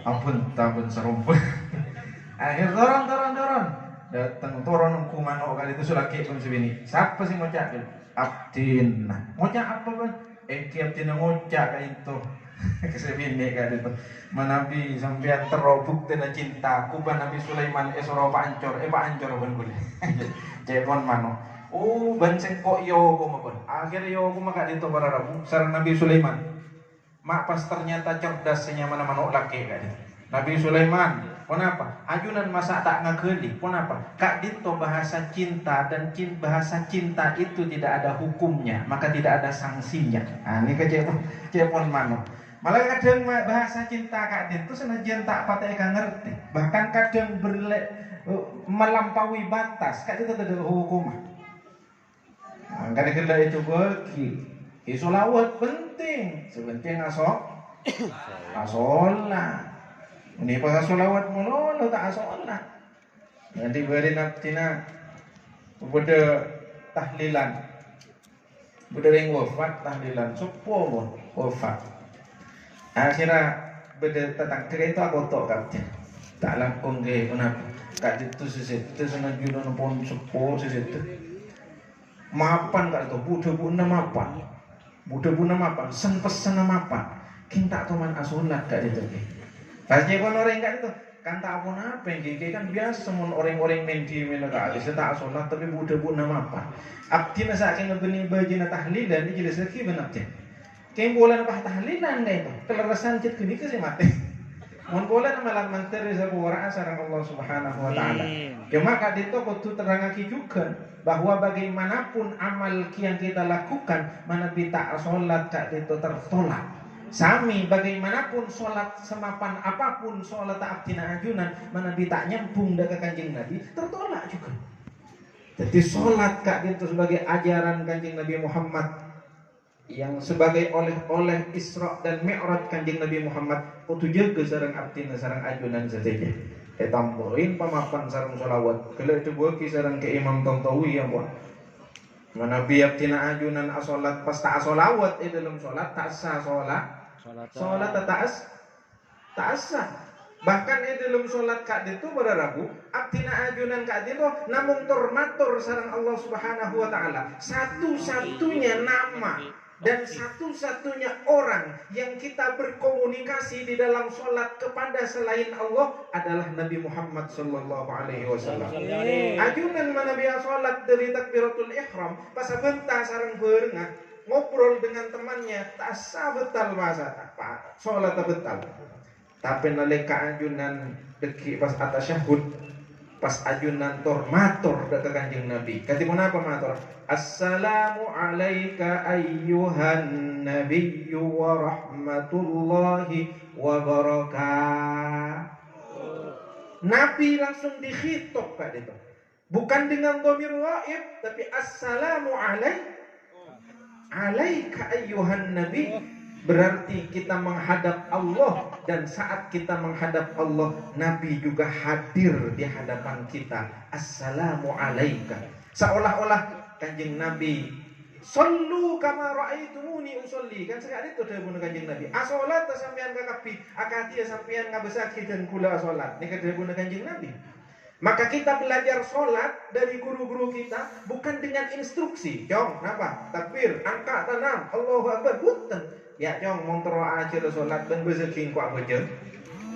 Ampun serumpun. Akhir turun. Datang turun ku manuk kali itu sulaki pun sebini. Siapa sih ngocak? Abdin. Ngocak apa pun? Abdin ngocak kali itu. Kesebini kali itu. Manabi sampai terobuk dengan cinta. Kuban Nabi Sulaiman esoro pancor. Pancor pun kulit. Cepon manuk. Oh, banceng kok yo ko mapun. Akhir yo ko maka dito para rabu. Sarang Nabi Sulaiman. Mak pas ternyata cerdasnya mana manuk laki kali. Nabi Sulaiman, kenapa? Ajunan masa tak ngageli, kenapa? Kak dito bahasa cinta dan bahasa cinta itu tidak ada hukumnya, maka tidak ada sanksinya. Nah, ini kecepon mano. Malah kadang bahasa cinta kak dito senajan tak pakai ngerti, bahkan kadang melampaui batas, kak dito tidak ada hukum. Nah, kadang itu bagi, isolawat penting, sebenarnya asolah. Ini pas solawat mulu tak asolah. Nanti beri naftina beda tahlilan. Beda ring wafat tahlilan sopo wafat. Akhirnya beda tentang kereta kotok kapten. Tak langkung ke kenapa? Kak itu seset itu sana juno pon sopo seset. Mapan kak itu budak bunda mapan. Budak bunda mapan. Sen pesan mapan. Kita teman asolat kak itu. Pasnya kon orang kan itu kan tak apa yang kan biasa semua orang-orang mendi menekali saya tak sholat tapi budak nama apa abdi nasa akan ngebeni baju tahlilan ini jelas lagi benar je kayak boleh apa tahlilan deh itu kelerasan cit kini kesih mati mohon boleh malam manteri sebuah sarang Allah Subhanahu Wa Taala cuma kat itu kudu terangaki juga bahwa bagaimanapun amal yang kita lakukan mana kita sholat kat itu tertolak. Sami bagaimanapun sholat semapan apapun sholat abdina ajunan mana tak nyambung dengan kanjeng Nabi tertolak juga. Jadi sholat kak itu sebagai ajaran kanjeng Nabi Muhammad yang sebagai oleh Isra dan Mi'raj kanjeng Nabi Muhammad kudu jaga sareng abdina sareng ajunan saja. Tambahin pamapan sareng sholawat. Kalau itu bagi sareng ke Imam Tantawi yang buat. Mana biar tina ajunan asolat pas tak asolawat dalam sholat tak sah sholat. Sholat tak sah. Bahkan dalam sholat kak itu pada Rabu, abdina ajunan kak itu namun termatur sarang Allah Subhanahu Wa Taala. Satu-satunya nama dan satu-satunya orang yang kita berkomunikasi di dalam sholat kepada selain Allah adalah Nabi Muhammad Sallallahu Alaihi Wasallam. Ajunan mana biasa sholat dari takbiratul ihram pas bentar sarang berengah. Ngobrol dengan temannya tak sah betal masa apa sholat betal tapi nalika ajunan deki pas atas syahud pas ajunan matur ke kanjeng Nabi kati mana apa matur assalamu alaika ayyuhan nabiyyu wa rahmatullahi wa barakatuh. Nabi langsung dikhitab kak itu bukan dengan dhamir ghaib tapi assalamu alaika ayyuhan nabi berarti kita menghadap Allah dan saat kita menghadap Allah Nabi juga hadir di hadapan kita assalamu alaika seolah-olah kanjeng Nabi sallu kama ra'aitumuni usolli kan sekali itu dari kanjeng Nabi asolat sampean kakapi akati sampean ngabesaki dan kula salat ini dari kanjeng Nabi. Maka kita belajar sholat dari guru-guru kita bukan dengan instruksi. Jong, kenapa? Takbir, angkat tanam, Allahu Akbar, bukan. Ya, jong, montro aja sholat dan bezeking kuat bejer.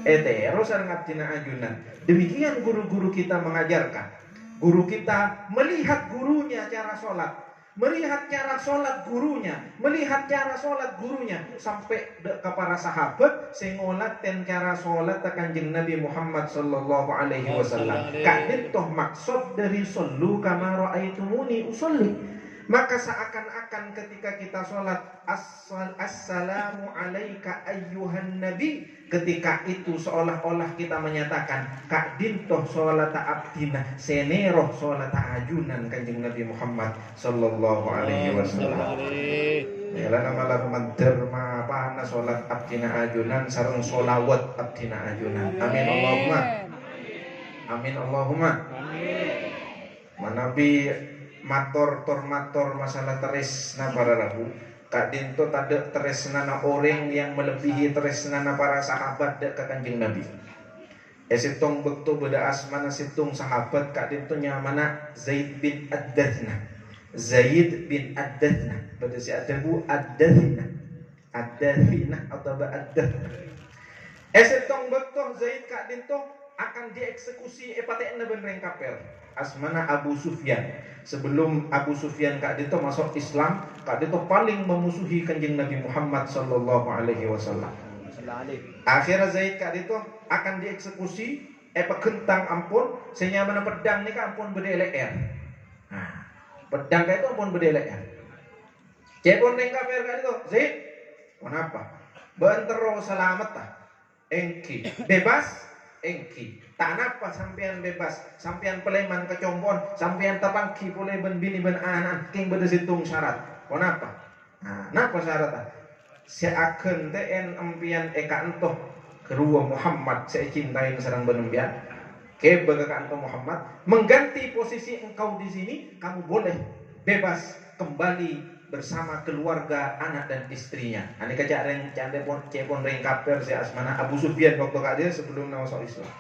Terus ngabdina ajunan. Demikian guru-guru kita mengajarkan. Guru kita melihat gurunya cara sholat. Melihat cara sholat gurunya, sampai ke para sahabat sengolat dan cara sholat kanjeng Nabi Muhammad Sallallahu Alaihi Wasallam. Kadit toh maksud dari sallu kama ra'aitumuni usolli. Maka seakan-akan ketika kita sholat assalamu alaika ayyuhan nabi, ketika itu seolah-olah kita menyatakan kak dintoh sholat abdina seneroh sholat ajunan kanjeng Nabi Muhammad Sallallahu Alaihi Wasallam. Ya nama lagu derma pana sholat abdina ajunan sareng sholawat abdina ajunan. Amin Allahumma. Amin Allahumma. Manabi mator masalah teris na para rabu Kak dinto tade tresnana orang yang melebihi tresnana para sahabat dek ke Kanjeng Nabi. Esitong bekto beda asmana situng sahabat kak dinto nyamana Zaid bin Ad-Dathna. Zaid bin Ad-Dathna. Pada si adabu Ad-Dathna. Ad-Dathna atau Ad-Dathna. Esitong bekto Zaid kak dinto akan dieksekusi epatekna benreng kapel. Asmana Abu Sufyan. Sebelum Abu Sufyan kak dinto masuk Islam, kak dinto paling memusuhi Kanjeng Nabi Muhammad sallallahu alaihi wasallam. Akhirnya Zaid kak dinto akan dieksekusi kentang ampun sehingga mana pedang ni kan ampun berdeleer. Nah, pedang kak itu ampun berdeleer. Cepon neng kafir kak dinto, Zaid, kenapa? Bentero selamat tak? Engki bebas, engki. Tak napa sampean bebas, sampean peleman kecombon, sampean tapangki boleh ben bini ben anak, king beda situng syarat. Kenapa? Nah, napa syarat? Seakan TN empian eka entoh kerua Muhammad saya cintain serang benempian. Ke bagakan entoh Muhammad mengganti posisi engkau di sini, kamu boleh bebas kembali bersama keluarga, anak dan istrinya. Ani kacak reng cande pon cepon reng kaper si asmana Abu Sufyan waktu kak dia sebelum masuk Islam.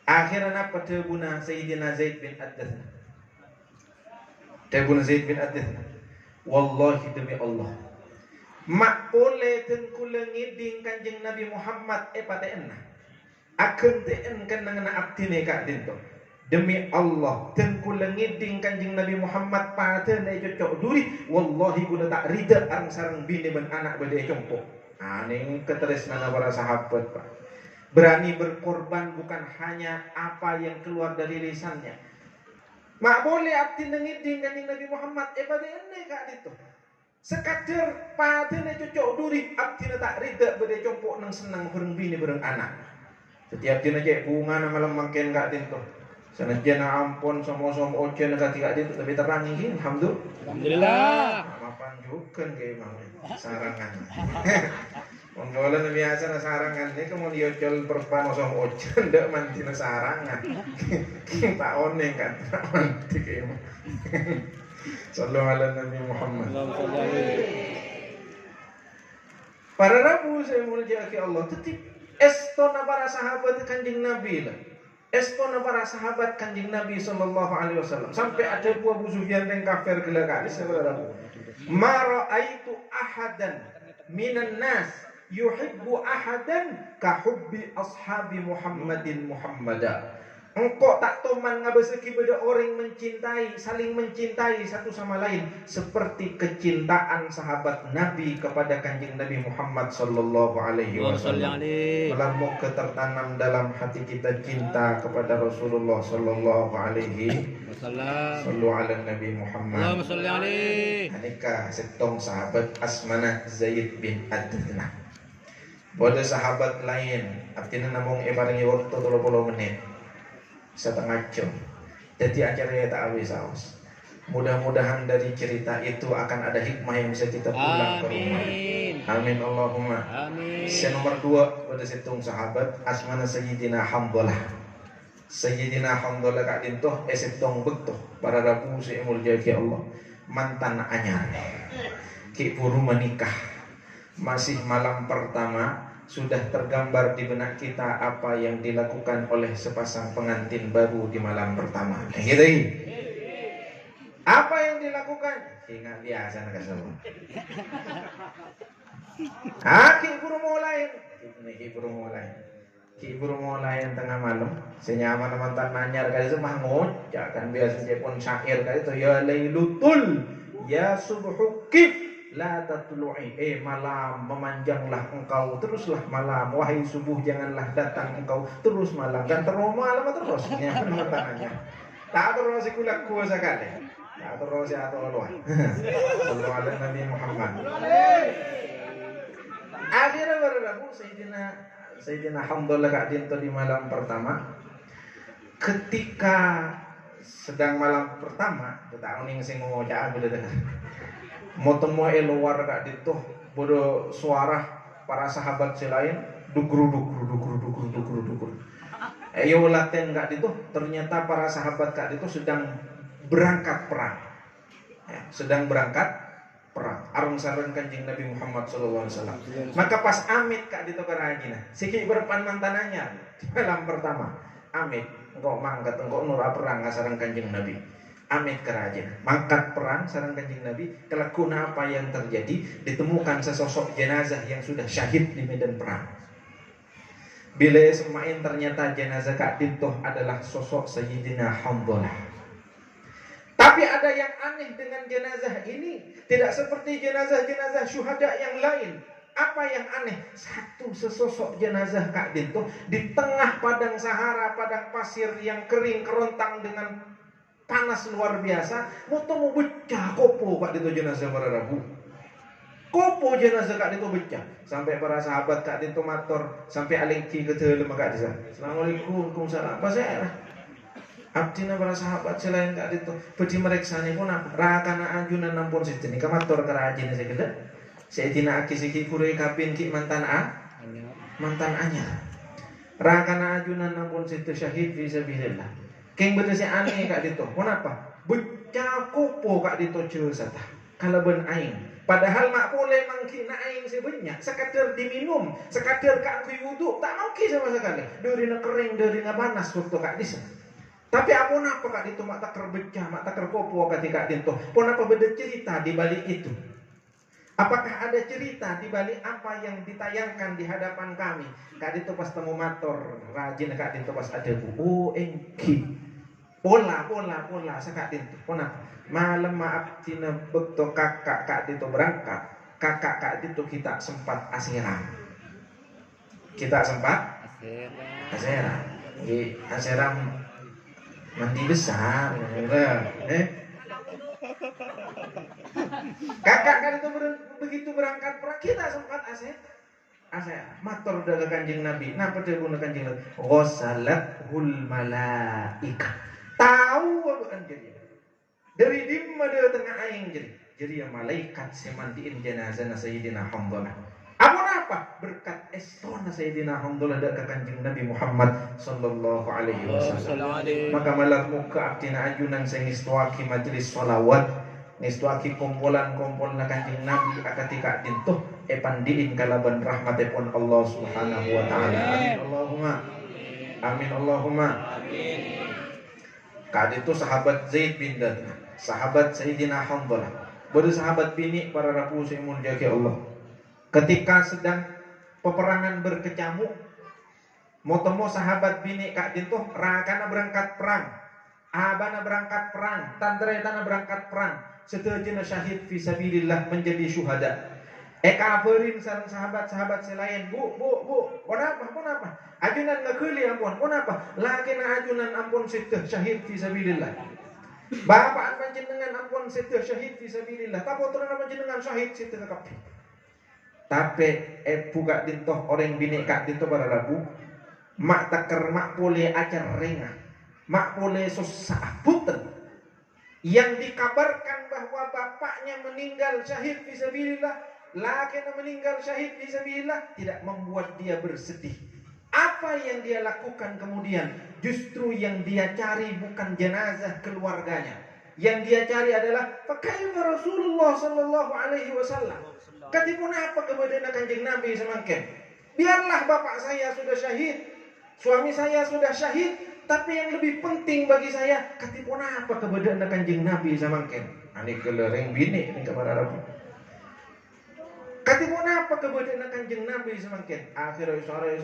Akhirnya apa tebuna Sayyidina Zaid bin Ad-Dathna. Tebuna Zaid bin Ad-Dathna. Wallahi demi Allah. Mak boleh tengkula ngiding Kanjeng Nabi Muhammad pateena. Akan teen kan ngena abdine kak dinto. Demi Allah tengkula ngiding Kanjeng Nabi Muhammad pateena cocok duri. Wallahi guna tak rida arang sarang bini ben anak bade compok. Ning ketresnana para sahabat Pak. Berani berkorban bukan hanya apa yang keluar dari lisannya. Mak boleh abdi ngiding Kanjeng Nabi Muhammad pateena kak dinto. Sekadar padane cocok duri abdina tak rida bade compok nang senang bareng bini bareng anak. Setiap dina cek bunga na malam mangken kak dinto. Sanajan ampun somo-somo ojen kaki kak dinto tapi terang iki alhamdulillah. Mapan juga kayak mau sarangan. Monggolan biasa na sarangan ni kamu diocol perpan somo ojen ndak mantina sarangan. Pak oneng kan manti kayak mau. Sallallahu ala Nabi Muhammad. Para Rabu saya muljaki Allah. Tetip estona para sahabat Kanjeng Nabi lah. Estona para sahabat Kanjeng Nabi sallallahu alaihi wasallam. Sampai ada buah Abu Sufyan yang kafir gila kali saudara Rabu. Ma ra'aitu ahadan minan nas yuhibbu ahadan ka hubbi ashabi Muhammadin Muhammada. Engkau tak toman ngabeseki beda orang mencintai, saling mencintai satu sama lain seperti kecintaan sahabat Nabi kepada Kanjeng Nabi Muhammad sallallahu alaihi wasallam. Melampau ketertanam dalam hati kita cinta kepada Rasulullah sallallahu alaihi wasallam. Sallu ala Nabi Muhammad. Allahumma shalli alaihi. Anika setong sahabat asmana Zaid bin Ad-Dathna. Bodoh sahabat lain, artinya namung barengi waktu 30 menit. Setengah jam. Jadi acaranya tak habis aus. Mudah-mudahan dari cerita itu akan ada hikmah yang bisa kita pulang ke rumah. Amin Allahumma. Amin. Nomor 2 pada situng sahabat asmana Sayyidina Hamdalah. Sayyidina Hamdalah kak dintoh setong bektoh para Rabu seimul jaki Allah mantan anyar. Ki buru menikah. Masih malam pertama sudah tergambar di benak kita apa yang dilakukan oleh sepasang pengantin baru di malam pertama. Gitu. Apa yang dilakukan? Ingat biasa nak semua. Ki buru mulai yang tengah malam. Senyaman mantan nanyar kali itu mah ngocak kan biasa pun syair kali itu ya lailutul ya subhukif la tatlu'i malam memanjanglah engkau teruslah malam wahai subuh janganlah datang engkau terus malam dan terus malam terus ya pertanyaannya tak terus kulak kuasa kali tak terus atau Allah sallallahu alaihi Nabi Muhammad. Akhirnya Rabu Sayyidina Hamdalah kak dinto di malam pertama ketika sedang malam pertama kita uning sing ngocak beda motong luar kak dito bodo suara para sahabat selain dukur. Ayo laten kak dito ternyata para sahabat kak dito sedang berangkat perang. Sedang berangkat perang. arung sareng Kanjeng Nabi Muhammad sallallahu alaihi wasallam. Maka pas amit kak dito kerajina, sikit berpan mantananya malam pertama. Amit, engkau mangkat engkau nura perang sareng Kanjeng Nabi. Amit kerajina, mangkat perang sareng Kanjeng Nabi. Kelakuna apa yang terjadi? Ditemukan sesosok jenazah yang sudah syahid di medan perang. Bila semain ternyata jenazah Kak Dintoh adalah sosok Sayyidina Hamdalah. Tapi ada yang aneh dengan jenazah ini. Tidak seperti jenazah-jenazah syuhada yang lain. Apa yang aneh? Satu sesosok jenazah Kak Dintoh di tengah padang Sahara, padang pasir yang kering kerontang dengan panas luar biasa. Mau becah kopo Kak Dintoh jenazah para Rabu. Kopo jenazah Kak Dintoh becah. Sampai para sahabat Kak Dintoh matur, sampai alengki ke dalam Kak Dintoh. Assalamualaikum, waalaikumsalam. Apa saya? Abdina para sahabat selain Kak Dintoh bedi mereksani pun apa rakana ajunan nampun sidini kamatur kerajin segala Sayyidina aki siki kurei kapin ki mantan anyar rakana ajunan nampun situ syahid fisabilillah keng betul si aneh Kak Dintoh pun apa becah kupo Kak Dintoh sata kalau ben aing padahal mak boleh mangkina aing sebanyak sekadar diminum sekadar Kak wudu tak mungkin sama sekali dari kering dari panas waktu Kak Disa. Tapi apa Kak Dintoh mak tak terbecah, mak tak terkopo ketika Dintoh. Pun apa beda cerita di balik itu? Apakah ada cerita di balik apa yang ditayangkan di hadapan kami? Kak Dintoh pas temu mator, rajin Kak Dintoh pas ada bu, engki. Pola Kak Dintoh. Pun apa? Malam maaf tina bekto kakak Kak Dintoh berangkat. Kakak Kak Dintoh kita sempat asiram. Kita sempat asiram. Asiram mandi besar, Kakak kan itu begitu berangkat perang kita sempat asyik matur dalam Kanjeng Nabi. Napa dia guna Kanjeng Nabi? Ghassalathul malaika. Tahu apa jadi? Dari dimma dia tengah aing jadi yang malaikat semandiin jenazah Sayyidina Hamdalah. Apa berkat estona Sayyidina Hamdalah dak Kanjeng Nabi Muhammad sallallahu alaihi wasallam. Maka malam muka abdina ajunan sing istuaki majelis sholawat istuaki kumpulan-kumpulan Kanjeng Nabi akatika Dintoh pandiin kalaban rahmatipun Allah Subhanahu wa taala. Amin Allahumma. Amin Allahumma. Amin. Kad itu sahabat Zaid bin Datna, sahabat Sayyidina Hamdalah, bersahabat bini para rabu sing mulyaki Allah. Ketika sedang peperangan berkecamuk, mau temu sahabat bini Kak Dintoh, rakana berangkat perang, abana berangkat perang, tantretana berangkat perang, setuju syahid fisabilillah menjadi syuhada. Kabarin sareng sahabat-sahabat selain, bu, kenapa? Ajunan ngekeli ampun, kenapa? Laki na ajunan ampun situ syahid fisabilillah. Bapak panjenengan ampun situ syahid fisabilillah. Tapi turun panjenengan syahid situ kekap. Tapi buka Dintoh orang bini Kak Dintoh para Rabu mak taker mak boleh acar rengah mak boleh susah puten yang dikabarkan bahwa bapaknya meninggal syahid fisabilillah lakinya meninggal syahid fisabilillah tidak membuat dia bersedih. Apa yang dia lakukan kemudian justru yang dia cari bukan jenazah keluarganya, yang dia cari adalah pakaian Rasulullah sallallahu alaihi wasallam. Katipun apa kemudian Kanjeng Nabi semangkin? Biarlah bapak saya sudah syahid, suami saya sudah syahid, tapi yang lebih penting bagi saya, katipun apa kemudian Kanjeng Nabi semangkin? Ani kelereng bini ini kepada Rabu. Katipun apa kemudian Kanjeng Nabi semangkin? Akhirnya sore.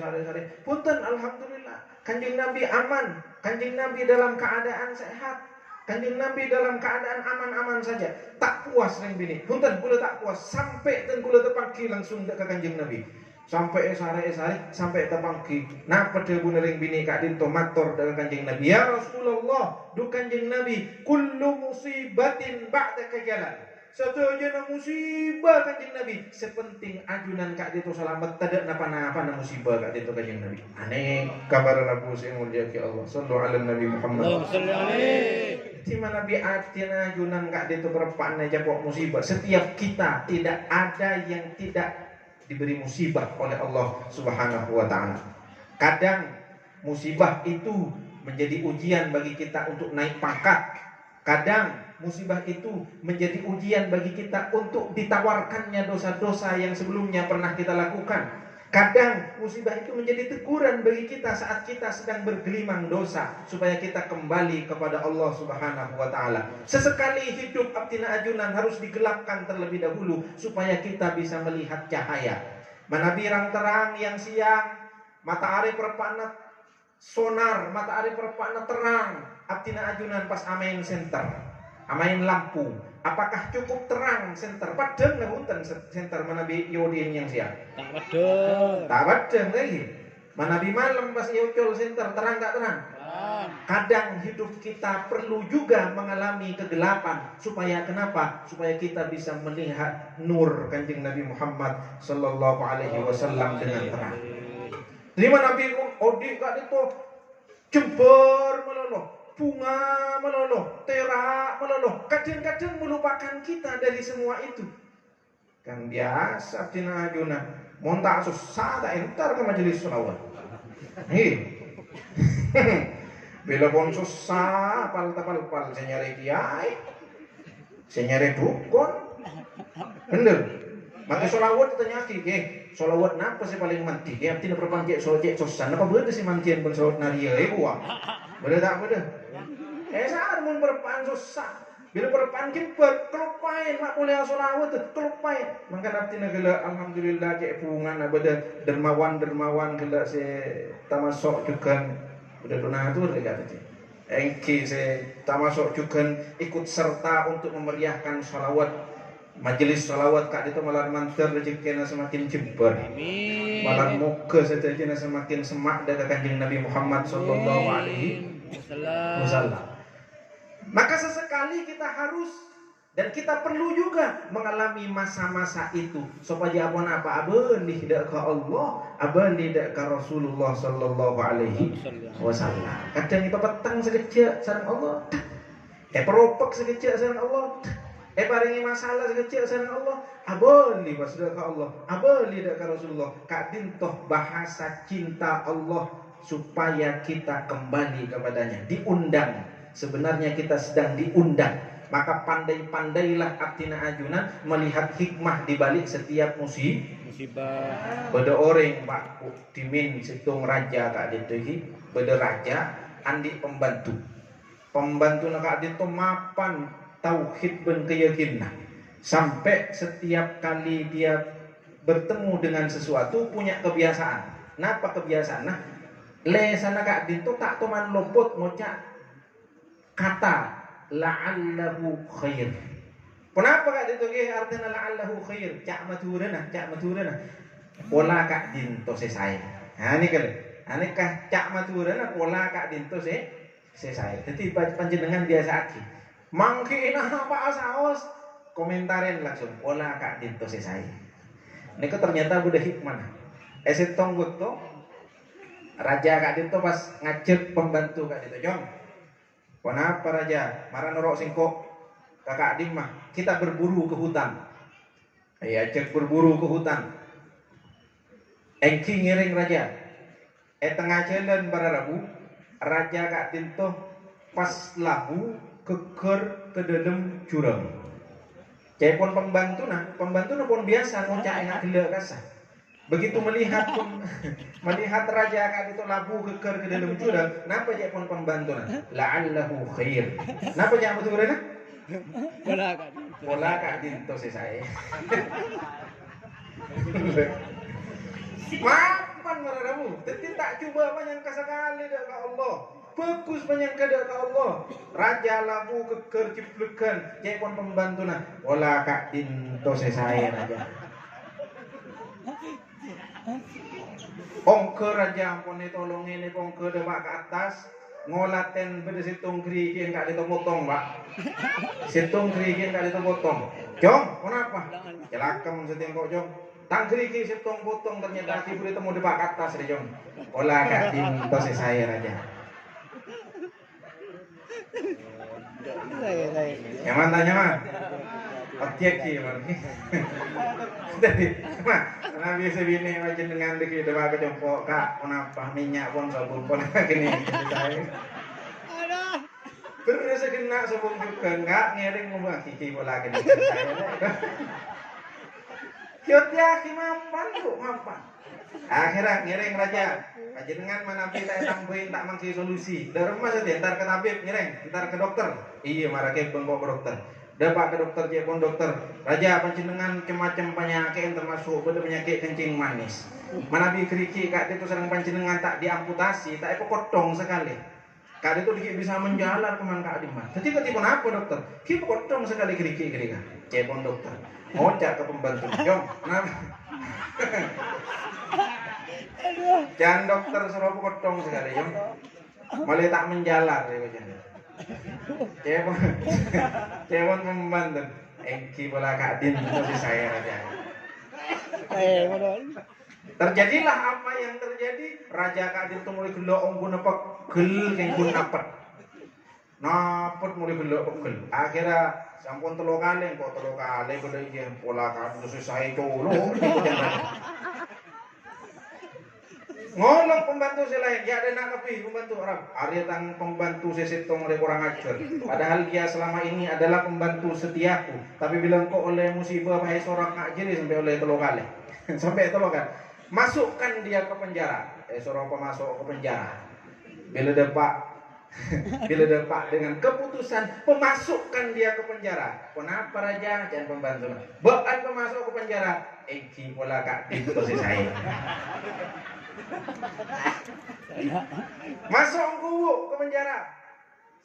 Punten alhamdulillah, Kanjeng Nabi aman, Kanjeng Nabi dalam keadaan sehat. Kanjeng Nabi dalam keadaan aman-aman saja. Tak puas ring bini. Punten kula tak puas sampai ten kula tepangki langsung ke Kanjeng Nabi. Sampai esare sampai tepangki. Napa de guna ring bini Kak Dintoh matur dengan Kanjeng Nabi. Ya Rasulullah, du Kanjeng Nabi, kullu musibatin ba'da kajalan. Satu musibah Kanjeng Nabi. Sepenting ajunan Kak Dintoh selamat tidak napa-napa na musibah Kak Dintoh Kanjeng Nabi. Aneh kabar Rabu sing mulia ki Allah. Sallallahu alaihi Nabi Muhammad. Di mana Nabi atina ajunan Kak Dintoh berpan aja pok musibah. Setiap kita tidak ada yang tidak diberi musibah oleh Allah Subhanahu wa taala. Kadang musibah itu menjadi ujian bagi kita untuk naik pangkat. Kadang musibah itu menjadi ujian bagi kita untuk ditawarkannya dosa-dosa yang sebelumnya pernah kita lakukan. Kadang musibah itu menjadi teguran bagi kita saat kita sedang bergelimang dosa, supaya kita kembali kepada Allah Subhanahu wa Ta'ala. Sesekali hidup abdina ajunan harus digelapkan terlebih dahulu, supaya kita bisa melihat cahaya. Mana birang terang yang siang, matahari perpana sonar, matahari perpana terang, abdina ajunan pas amain center, amain lampu. Apakah cukup terang center? Padang na hutan center manabi yodin yang siang. Tak padang. Tak padang lagi. Manabi malam pas yocol center terang tak terang? Kadang hidup kita perlu juga mengalami kegelapan. Supaya kenapa? Supaya kita bisa melihat nur Kanjeng Nabi Muhammad sallallahu alaihi wasallam dengan terang. Di mana Nabi Odi kat itu jember meloloh, bunga meloloh, terak meloloh. Kadang-kadang melupakan kita dari semua itu. Kan biasa tina ajuna. Montak susah tak entar ke majelis selawat. Hei. Bila pun susah pal saya nyari kiai, saya nyari dukun. Bener. Maka solawat ditanya ki, solawat napa sih paling manti? Dia tidak perpanjang solawat sosan. Apa bener sih mantian pun solawat naria? Buah. Bener tak bener? Saat mun berpan susah. Bila berpan kiper kelupain mak boleh solawat kelupain. Maka nanti negala alhamdulillah ke pungan abada dermawan gela se tamasok juga udah donatur dekat itu. Engki se tamasok juga ikut serta untuk memeriahkan solawat. Majelis salawat kak itu malah mantar rezekina semakin jember. Amin. Malah moga sedekina semakin semak dari Kanjeng Nabi Muhammad sallallahu alaihi wasallam. Maka sesekali kita harus dan kita perlu juga mengalami masa-masa itu supaya apa abeni dak ka Allah, abeni dak ka Rasulullah sallallahu alaihi wasallam. Kadang itu petang sekejap sareng Allah. Peropek sekejap sareng Allah. Paringi masalah sekecil sareng Allah, abeli pas dak ka Allah, abeli dak ka Rasulullah. Kak dintoh bahasa cinta Allah supaya kita kembali kepadanya. Diundang. Sebenarnya kita sedang diundang. Maka pandai-pandailah abdina ajunan melihat hikmah di balik setiap musibah. Beda orang Pak dimin situng raja kak ditu beda raja andi pembantu. Pembantu nak kak ditu mapan tauhid dan keyakinan. Sampai setiap kali dia bertemu dengan sesuatu punya kebiasaan. Napa kebiasaan? Nah, lesana kak dinto tak toman lopot ngocak kata la'allahu khair. Kenapa kak dinto artinya la'allahu khair? Cak maturana. Pola kak dinto sesai. Nah ini kan. Ini kah cak maturana pola kak dinto sesai. Jadi panjenengan biasa aki. Mangki apa saos komentarin langsung olah kak dinto selesai. Ini ternyata udah hikmah. Setong buto raja kak dinto pas ngajak pembantu kak dinto jom. Kenapa raja? Marah norok singkok kakak dim mah. Kita berburu ke hutan. Ajak berburu ke hutan. Engki ngiring raja. Tengah jalan para rabu raja kak dinto pas labu keker ke dalam jurang. Cepon pembantu pun biasa ngocak enak gila kasar. Begitu melihat raja kan itu labu keker ke dalam jurang, napa cepon pembantu la'allahu khair. Napa jangan betul na? Bola kak dinto saya. Mapan maradamu, tapi tak coba banyak sekali dak ka Allah. Bagus banyak kada ka Allah. Raja labu keker ciplekan, cepon pembantuna. Bola kak dinto saya raja. Pongke raja ampun tolongin ini pongke dewa ke atas. Ngolaten beda situng krikin kak dito potong pak. Situng krikin kak dito potong. Jom, kenapa? Celakam setingkok jom. Tang kriki situng potong ternyata kibur itu mau dewa ke atas deh jom. Bola kak dinto saya raja. Nyaman tak nyaman? Objek sih berarti. Jadi, nah biasa bini macam dengan deki dewa kejompok kak, kenapa minyak pun sabun pun gini saya. Bersekena sebung juga enggak ngiring ngomong kiki bola kene saya. Kiot ya kimampan tuh mampan. Akhirnya ngiring raja. Panjenengan manapi tak tambahin tak mangsi solusi. Dari rumah saja entar ke tabib ngiring, entar ke dokter. Iya marake bengkok ke dokter. Dapat ke dokter jepon dokter. Raja panjenengan macam-macam penyakit termasuk penyakit kencing manis. Manapi keriki kak itu serang panjenengan tak diamputasi, tak potong sekali. Kak itu bisa menjalar kemana Kak Adiman. Jadi ketipun apa dokter? Kita potong sekali keriki kerika. Cepon dokter. Ngocak ke pembantu. Jom, kenapa? Jangan dokter suruh potong sekali, jom. Malah tak menjalar ya jangan. Cepon pembantu. Engki bola Kak Din itu saya aja. Terjadilah apa yang terjadi. Raja Kadil itu mulai gelo onggun apa gel kenggun napet. Napet mulai gelo gel. Akhirnya sampun telu kali kok telu kali kudu iki pola kadul susah itu lho. Ngolong pembantu selain ya ada nak kepi pembantu Arab. Arya tang pembantu sesitong oleh kurang ajar. Padahal dia selama ini adalah pembantu setiaku. Tapi bilang kok oleh musibah bahaya seorang ngajiri sampai oleh telu kali. Sampai telu kali. Masukkan dia ke penjara. Seorang pemasuk ke penjara. Bila depak dengan keputusan pemasukkan dia ke penjara. Kenapa raja? Jangan pembantu. Bukan pemasuk ke penjara. Eki pola Kak itu saya. Masuk kubu ke penjara.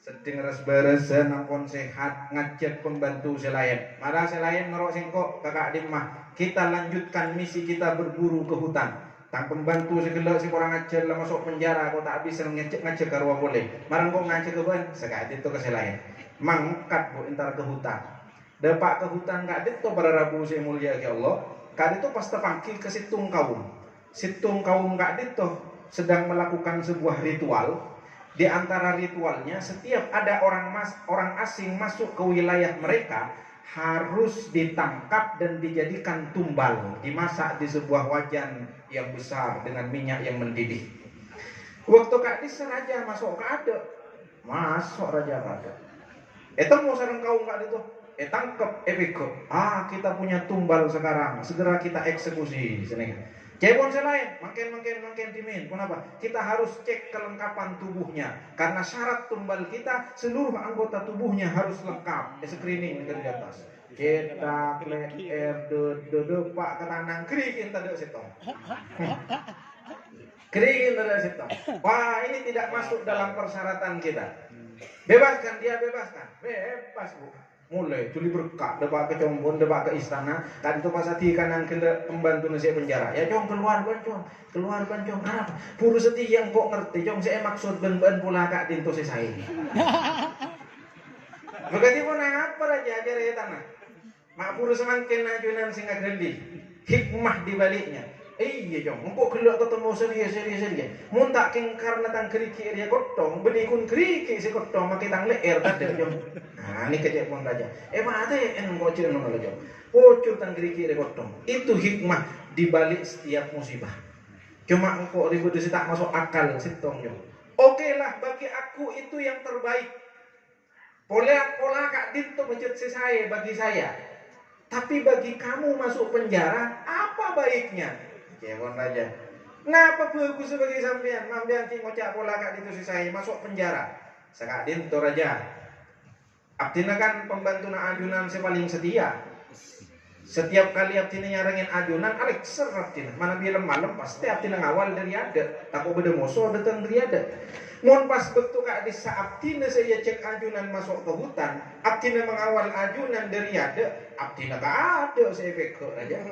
Seding res-beresan ampun sehat ngajak pembantu selain. Marah selain ngerok singkok kakak dimah. Kita lanjutkan misi kita berburu ke hutan. Tang pembantu segala si kurang ajar lah masuk penjara. Kau tak bisa ngajak karwa boleh. Marang kau ngajak ke ban. Sekali itu ke selain. Mangkat bu entar ke hutan. Dapat ke hutan kak itu pada Rabu saya mulia ya Allah. Kak itu pas terpanggil ke situng kaum. Situng kaum kak itu sedang melakukan sebuah ritual. Di antara ritualnya setiap ada orang asing masuk ke wilayah mereka harus ditangkap dan dijadikan tumbal, dimasak di sebuah wajan yang besar dengan minyak yang mendidih. Waktu kadis raja masuk ke ada, masuk raja ke ada. Mau sarang kaum kak itu, tangkap, bego. Kita punya tumbal sekarang, segera kita eksekusi. Sini. Cepon selain, makin dimin. Kenapa? Kita harus cek kelengkapan tubuhnya. Karena syarat tumbal kita, seluruh anggota tubuhnya harus lengkap. Screening dari atas. Cetak, leher, pak, ketanang, krikin tadi setong. Krikin tadi setong. Wah, ini tidak masuk dalam persyaratan kita. Bebaskan dia, bebaskan. Bebas bu. Mulai tuli berkak depak ke combon depak ke istana kan itu pas hati kanan ke pembantu nasi penjara ya cong keluar bancong apa puru setia yang kok ngerti cong saya maksud ben pula kak dinto saya berarti pun apa raja ajar ya tanah mak puru semakin ajunan singa grandi hikmah di baliknya iya jong empuk gelok ketemu serius mun tak king karena tang keriki dia kotong benikun keriki si kotong makin tang leer tadi jong. Nah, ini kejap pun raja. Mata yang ngocir nongol jong. Pocur tang keriki dia kotong. Itu hikmah di balik setiap musibah. Cuma engkau ribut di tak masuk akal sitong jong. Oke lah bagi aku itu yang terbaik. Pola kak dinto mencet saya bagi saya. Tapi bagi kamu masuk penjara apa baiknya? Cewon raja. Kenapa bagus sebagai sampean? Sampean ki ngocak pola kak dinto saya masuk penjara. Sakak dinto raja. Abdina kan pembantu na ajunan paling setia. Setiap kali Abdina nyarengin ajunan, Alex ser Abdina. Mana bilang malam pasti Abdina ngawal dari ada. Takut beda musuh datang dari ada. Mohon pas betul kak di saat Abdina saya cek ajunan masuk ke hutan, Abdina mengawal ajunan dari ada. Abdina gak ada saya pekok aja.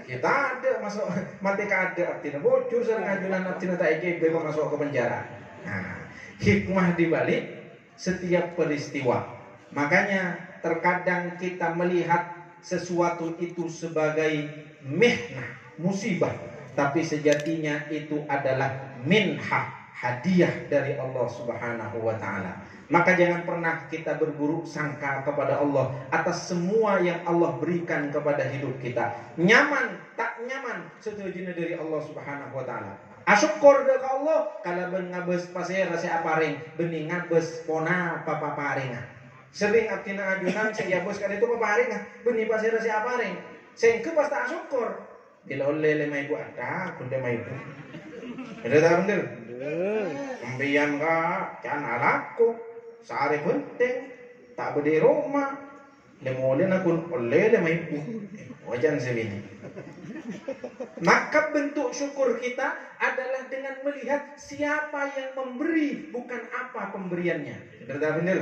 Kita ada masuk mati ada Abdina bocor sering ajunan Abdina tak ikut masuk ke penjara. Nah, hikmah dibalik setiap peristiwa. Makanya terkadang kita melihat sesuatu itu sebagai mihnah, musibah, tapi sejatinya itu adalah minhah, hadiah dari Allah Subhanahu wa taala. Maka jangan pernah kita berburuk sangka kepada Allah atas semua yang Allah berikan kepada hidup kita. Nyaman, tak nyaman, setujunya dari Allah Subhanahu wa taala. Asyukur dah ke Allah kalau ben ngabes pasir si aparing bening ngabes pona papaparing. Sering abdina ajunan saya bos kali itu paparing benih pasir si aparing. Sengke pasti asyukur. Bila oleh lemai ibu ada, kunde mai ibu. Ada tak bener? Pembian ka jangan laku. Sehari penting tak berdiri rumah. Lemoleh nakun oleh lemai ibu. Wajan sebini. Maka bentuk syukur kita adalah dengan melihat siapa yang memberi, bukan apa pemberiannya. Benar tak benar?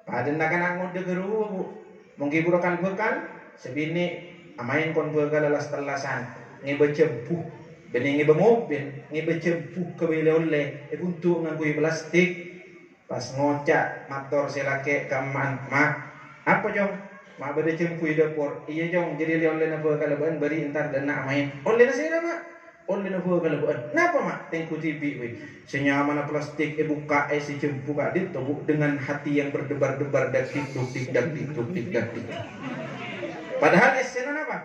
Pada nak angon degeru, mungkin bukan bekal, sebini amain kon bekal adalah telasan, ngebecempu, bening ngebemobil, ngebecempu kebele oleh, untuk ngangkui plastik, pas ngocak motor selake kaman, apa jong? Mak beri cempui dapur. Iya jong jadi dia oleh nafsu kalabuan beri entar dan nak main. Oleh nasi dah mak. Oleh nafsu kalabuan. Napa mak? Tengku TV we. Senyaman plastik buka si cempu kak dit tobuk dengan hati yang berdebar-debar dak tik dak tik. Padahal esena apa?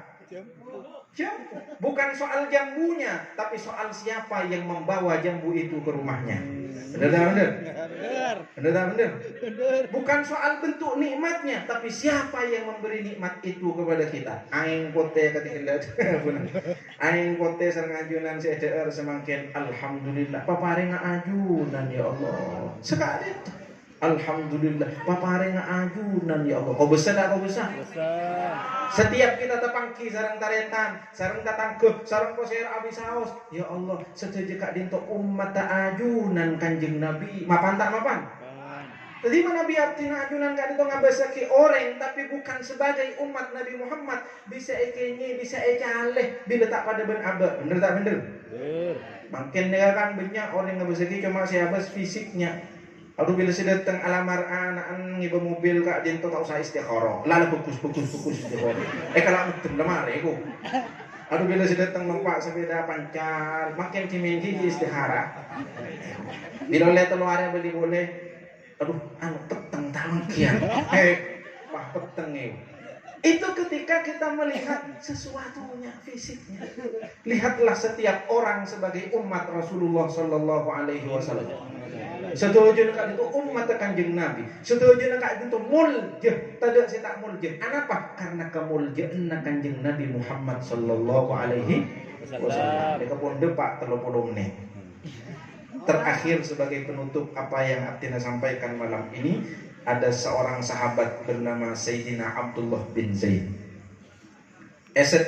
Jambu. Bukan soal jambunya, tapi soal siapa yang membawa jambu itu ke rumahnya. Benar. Bukan soal bentuk nikmatnya, tapi siapa yang memberi nikmat itu kepada kita. Aing pote ketika aing pote sareng ajunan CDR semakin alhamdulillah. Paparing ajunan ya Allah. Sekali. Alhamdulillah, paparing ajunan ya Allah. Kau besar. Setiap kita tepangki sarang taretan, sarang tatangke, sarang poser abis haus. Ya Allah, setuju kak dinto umat ajunan kanjeng Nabi. Mapan. Tadi mana Nabi artinya ajunan kak dinto ngabasaki orang, tapi bukan sebagai umat Nabi Muhammad. Bisa ekenye, bisa ecaleh, bila tak pada ben abad. Bener tak bener? Makin dia kan banyak orang ngabasaki cuma siapa fisiknya. Aduh bila saya datang alamar anak ngiba mobil kak dinto tak usah istikharah. Lala fokus istikharah. Kalau mutem lemar aku. Aduh bila saya datang numpak sepeda pancar, makin kiminggi istikharah. Bila oleh teluarnya beli boleh. Aduh, peteng tangan kian. Peteng itu ketika kita melihat sesuatunya fisiknya. Lihatlah setiap orang sebagai umat Rasulullah Sallallahu Alaihi Wasallam. Setuju nak itu umat kanjeng Nabi. Setuju nak itu muljah. Tidak saya tak muljah. Kenapa? Karena kemuljaan kanjeng Nabi Muhammad Sallallahu Alaihi Wasallam. Dia pun depak 30 menit. Terakhir sebagai penutup apa yang Abdina sampaikan malam ini, ada seorang sahabat bernama Sayyidina Abdullah bin Zaid.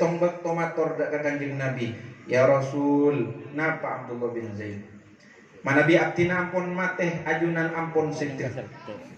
Tombak tomator dak kanjeng Nabi. Ya Rasul, napa Abdullah bin Zaid? Manabi Abdina ampun mateh ajunan ampun sedih.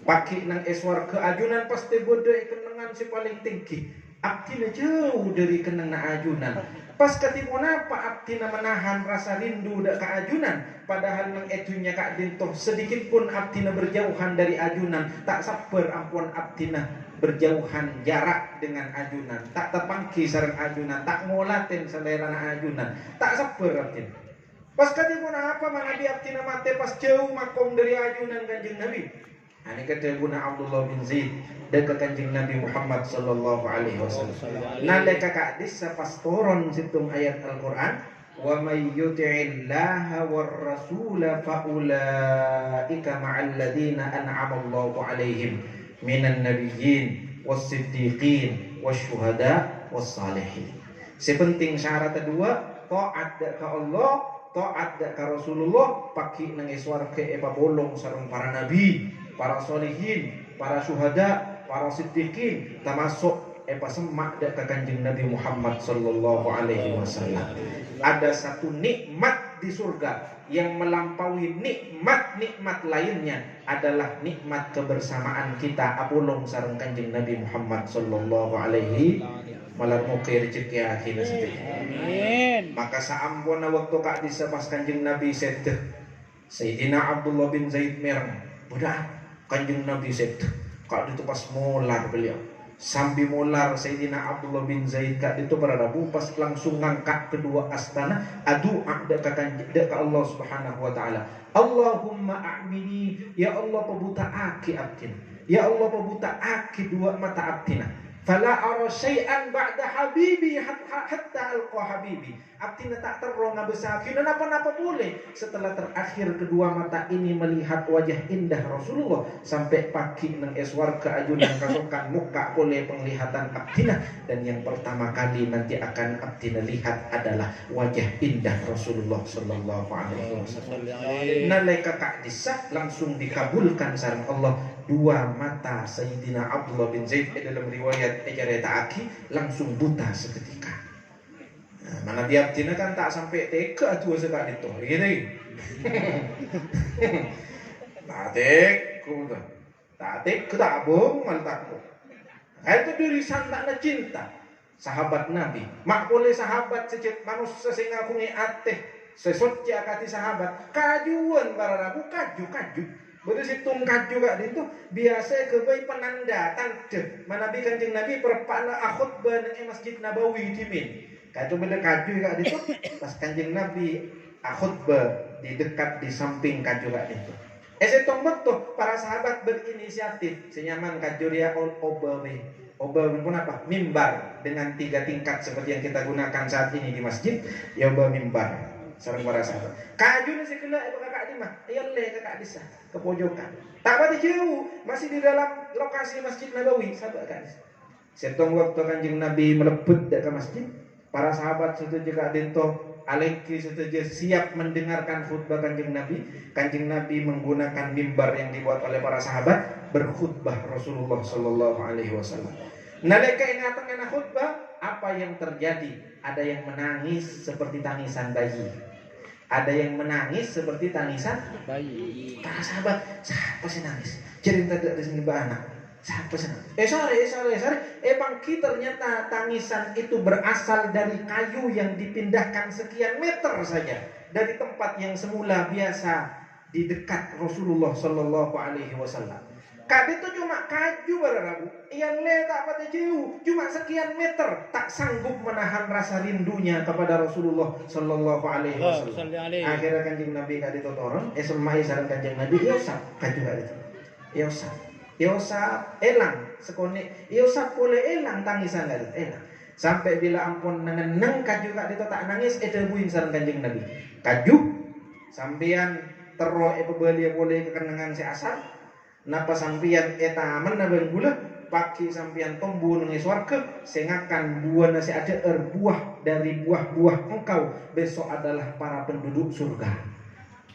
Paki nang eswar ke ajunan pasti bodai kenangan si paling tinggi. Abdina jauh dari kenangan ajunan. Pas ketemu napa Abdina menahan rasa rindu dak ke ajunan. Padahal nang etunya kak dintoh sedikit pun Abdina berjauhan dari ajunan. Tak sabar ampun Abdina berjauhan jarak dengan ajunan. Tak tepangki sareng ajunan. Tak ngolatin selera ajunan. Tak sabar Abdina. Pas ketemu apa Nabi Abdina mate pas jauh makom dari ajunan kanjeng Nabi. Ini kata guna Abdullah bin Zaid dekat kanjeng Nabi Muhammad sallallahu alaihi wasallam. Nalika kakak disa pas turun situng ayat Al-Qur'an, wa may yuti'illaha war rasula fa ulaika ma'al ladina an'ama Allahu alaihim minan nabiyyin was siddiqin was syuhada was salihin. Sepenting syarat kedua, taat ke Allah, taat ke Rasulullah, paki nang iswar ke epa bolong sareng para nabi, para solihin, para syuhada, para siddiqin, termasuk epa semak ke kanjeng Nabi Muhammad sallallahu alaihi wasallam. Ada satu nikmat di surga yang melampaui nikmat-nikmat lainnya adalah nikmat kebersamaan kita apulong sareng kanjeng Nabi Muhammad sallallahu alaihi malam mukir rezeki akhirnya sedih. Amin. Maka saampuna waktu kak disepas kanjeng Nabi sedih. Sayyidina Abdullah bin Zaid merang. Budak kanjeng Nabi sedih. Kak itu pas molar beliau. Sambil molar Sayyidina Abdullah bin Zaid kak itu beradabu pas langsung ngangkat kedua astana adu dek ke Allah Subhanahu wa taala. Allahumma a'mini ya Allah pebuta aki abdina. Ya Allah pebuta aki dua mata abdina. Fala ara syai'an ba'da habibi hatta alqa habibi. abdi tak terro ngabesaki dan apa-apa boleh. Setelah terakhir kedua mata ini melihat wajah indah Rasulullah sampai pagi nang eswarga ajunan kasokan muka oleh penglihatan abdina, dan yang pertama kali nanti akan abdina lihat adalah wajah indah Rasulullah sallallahu alaihi wasallam. Nalika kak disah langsung dikabulkan sareng Allah dua mata Sayyidina Abdullah bin Zaid dalam riwayat Ejareta Aki langsung buta seketika. Nah, mana tiap tina kan tak sampai teka tuh sekali itu, gini. Tak bong mantakku. Itu diri santakna cinta sahabat Nabi. Mak boleh sahabat secet manusia sing aku ngeateh sesotci akati sahabat kajuan bararaku kaju. Betul situng kaju kak itu biasa kebai penanda tanda manabi kanjeng Nabi perpana akhutbah nang Masjid Nabawi dimin. Kaju beda kaju kak itu pas kanjeng Nabi akhutbah di dekat di samping kaju kak itu. Setong betul para sahabat berinisiatif senyaman kaju dia obawe pun apa? Mimbar dengan 3 tingkat seperti yang kita gunakan saat ini di masjid. Ya obawe mimbar. Sarang para sahabat. Kaju ni sekelah kakak di mah. Ayolah kakak disah ke pojokan. Tak pati jauh, masih di dalam lokasi Masjid Nabawi, sahabat kakak disah. Setong waktu kanjeng Nabi melebut ke masjid, para sahabat setuju kak dinto aleki setuju siap mendengarkan khutbah kanjeng Nabi. Kanjeng Nabi menggunakan mimbar yang dibuat oleh para sahabat berkhutbah Rasulullah sallallahu alaihi wasallam. Nalika ingatan kana khutbah, apa yang terjadi? Ada yang menangis seperti tangisan bayi. Ada yang menangis seperti tangisan bayi. Para sahabat, siapa sih nangis? Cerita dari sini anak. Siapa sih nangis? Sore. Bangki ternyata tangisan itu berasal dari kayu yang dipindahkan sekian meter saja dari tempat yang semula biasa di dekat Rasulullah Sallallahu Alaihi Wasallam. Kade itu cuma kaju bararabu, yang tak pada jauh, cuma sekian meter, tak sanggup menahan rasa rindunya kepada Rasulullah Sallallahu Alaihi Wasallam. Akhirnya kanjeng Nabi kade itu turun, semai sareng kanjeng Nabi, yosap kaju kade itu, yosap, elang, sekone, yosap boleh elang tangisan kade, elang. Sampai bila ampun neneng kaju kade itu tak nangis, buin sareng kanjeng Nabi, kaju, sampean terro pebeli boleh kekenangan si asal. Napa sampian etaman nabang gula paki sampian tombu nang swarga sengakan buah nasi ada buah dari buah-buah engkau besok adalah para penduduk surga.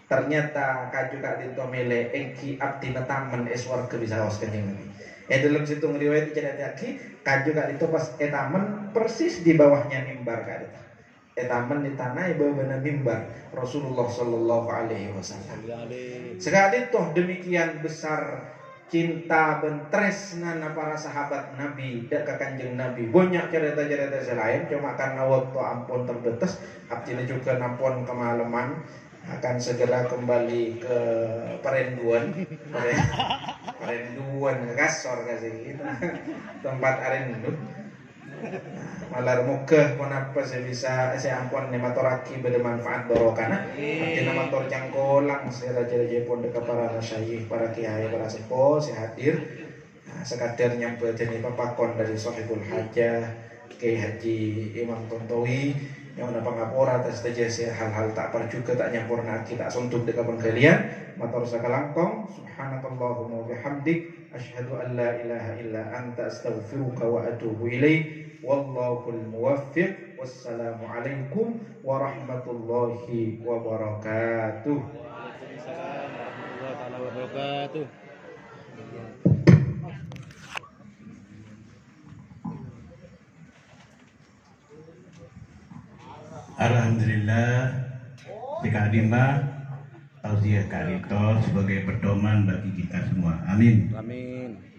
Ternyata kaju kak dinto mele engki abdi nataman swarga bisa awas kanjeng Nabi. Dalam situ riwayat cerita lagi kaju kak dinto pas etaman persis di bawahnya mimbar kak dinto. Etaman di tanah bawahnya mimbar Rasulullah Sallallahu Alaihi Wasallam. Sekali toh demikian besar cinta bentresna para sahabat Nabi dan kanjeng Nabi. Banyak cerita-cerita selain, cuma karena waktu ampun terbatas, abdina juga nampun kemalaman akan segera kembali ke Perenduan kasor kasih gitu tempat arendu. Malar muka kenapa saya bisa saya ampun ne matoraki bermanfaat barokana artinya mator cangkolang saya raja-raja pun dekat para masyayikh para kiai para sepuh saya hadir sekadar nyampe jadi papakon dari Sohibul Hajah Kiai Haji Imam Tontowi yang ada pengapora atas saja hal-hal tak juga tak nyampurna kita suntuk dekat penggalian matur sakalangkong subhanakallahumma bihamdik asyhadu an la ilaha illa anta astaghfiruka wa atubu ilaik. Wallahul muwaffiq. Wassalamualaikum warahmatullahi wabarakatuh. Waalaikumsalam warahmatullahi wabarakatuh. Alhamdulillah Tika Adimba tausiah Kak Rito sebagai pedoman bagi kita semua. Amin. Amin.